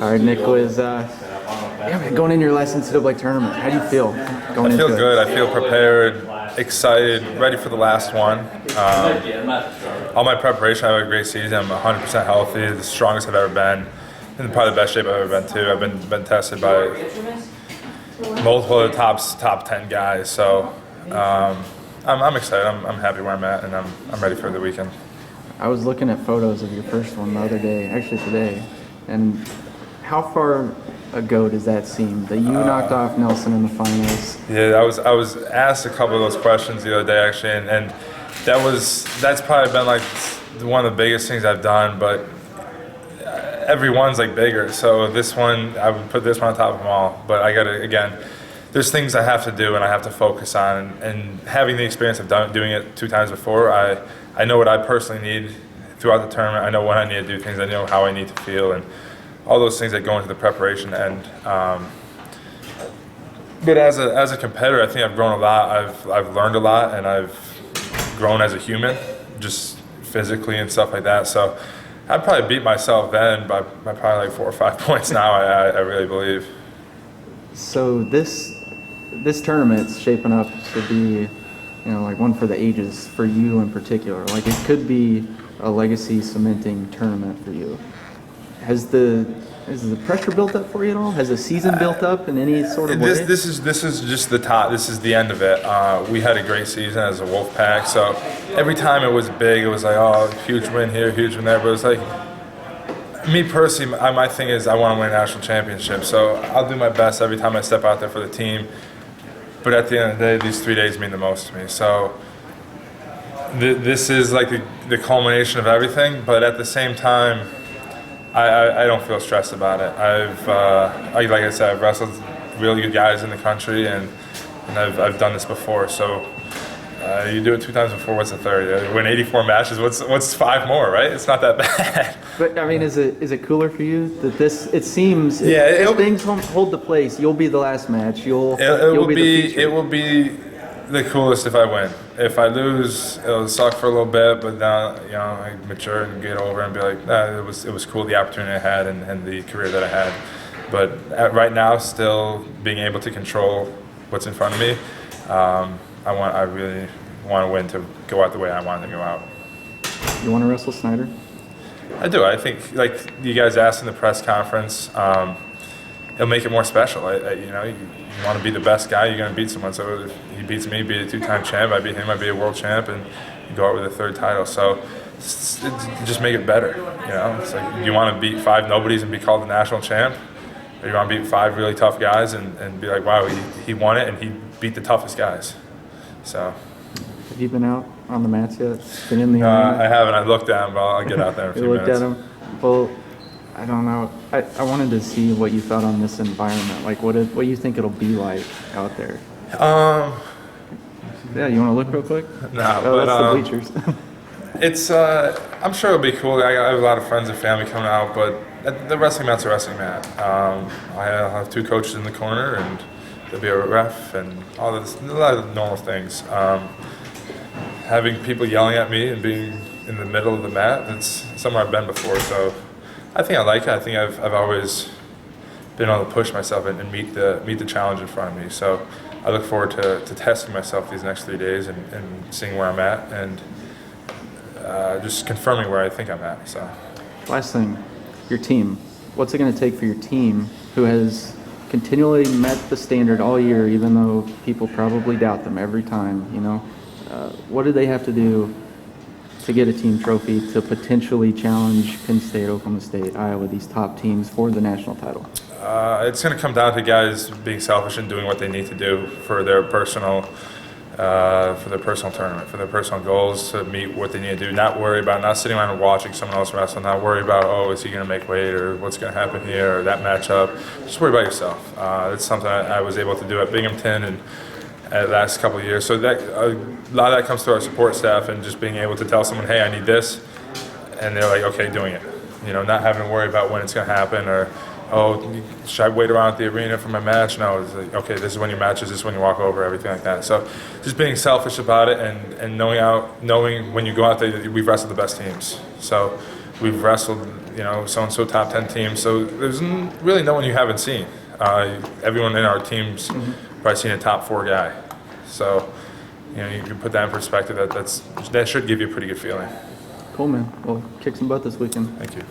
All right, Nick, going into your last NCAA tournament, how do you feel going into it? I feel good. I feel prepared, excited, ready for the last one. All my preparation, I had a great season. I'm 100% healthy, the strongest I've ever been, and probably the best shape I've ever been too. I've been tested by multiple of the top 10 guys. So I'm excited. I'm happy where I'm at, and I'm ready for the weekend. I was looking at photos of your first one the other day, actually today, and how far ago does that seem that you knocked off Nelson in the finals? Yeah, I was asked a couple of those questions the other day actually, and that's probably been like one of the biggest things I've done. But every one's like bigger, so this one I would put this one on top of them all. But I gotta again, there's things I have to do and I have to focus on, and having the experience of doing it 2 times before, I know what I personally need throughout the tournament. I know when I need to do things. I know how I need to feel, and all those things that go into the preparation end. But as a competitor, I think I've grown a lot. I've learned a lot, and I've grown as a human, just physically and stuff like that. So I'd probably beat myself then by probably like 4 or 5 points now. I really believe. So this tournament's shaping up to be, like one for the ages for you in particular. Like it could be a legacy cementing tournament for you. Has the pressure built up for you at all? Has the season built up in any sort of way? This is just the top. This is the end of it. We had a great season as a Wolfpack. So every time it was big, it was like, oh, huge win here, huge win there. But it's like, me personally, my thing is I want to win a national championship. So I'll do my best every time I step out there for the team. But at the end of the day, these 3 days mean the most to me. So this is like the culmination of everything. But at the same time, I don't feel stressed about it. Like I said, I've wrestled really good guys in the country, and I've done this before. So you do it 2 times before. What's the third? You win 84 matches. What's 5 more? Right? It's not that bad. But I mean, is it cooler for you that this? It seems if things hold the place, you'll be the last match. You'll be the feature. It will be the coolest if I win. If I lose, it'll suck for a little bit, but now I mature and get over and be like, it was cool, the opportunity I had and the career that I had. But right now, still being able to control what's in front of me, I really want to win to go out the way I want to go out. You want to wrestle Snyder? I do. I think, like you guys asked in the press conference, it'll make it more special. You want to be the best guy, you're going to beat someone. So if he beats me, be a 2-time champ. I beat him, I'd be a world champ, and you go out with a 3rd title. So just make it better. It's like, you want to beat 5 nobodies and be called the national champ, or you want to beat 5 really tough guys and be like, wow, he won it and he beat the toughest guys. So. Have you been out on the mats yet? Been in the arena? I haven't. I looked at him, but I'll get out there in a few minutes. You looked at him? Well, I don't know. I wanted to see what you thought on this environment. Like, what you think it'll be like out there? Yeah, you want to look real quick? No, but that's the bleachers. It's. I'm sure it'll be cool. I have a lot of friends and family coming out, but the wrestling mat's a wrestling mat. I'll have 2 coaches in the corner, and there'll be a ref and all this, a lot of normal things. Having people yelling at me and being in the middle of the mat, that's somewhere I've been before. So I think I like it. I think I've always been able to push myself and meet the challenge in front of me. So I look forward to testing myself these next 3 days and seeing where I'm at and just confirming where I think I'm at. So last thing, your team. What's it going to take for your team, who has continually met the standard all year, even though people probably doubt them every time, what do they have to do to get a team trophy to potentially challenge Penn State, Oklahoma State, Iowa, these top teams for the national title? It's going to come down to guys being selfish and doing what they need to do for their personal tournament, for their personal goals, to meet what they need to do. Not sitting around and watching someone else wrestle. Not worry about, is he going to make weight, or what's going to happen here, or that matchup. Just worry about yourself. It's something I was able to do at Binghamton and the last couple of years. So that a lot of that comes through our support staff and just being able to tell someone, hey, I need this, and they're like, okay, doing it. Not having to worry about when it's going to happen, or should I wait around at the arena for my match? No, it's like, okay, this is when your match is, this is when you walk over, everything like that. So just being selfish about it and knowing when you go out there that we've wrestled the best teams. So we've wrestled so-and-so top 10 team. So there's really no one you haven't seen. Everyone in our team's probably seen a top 4 guy. So, you can put that in perspective. That should give you a pretty good feeling. Cool, man. Well, kick some butt this weekend. Thank you.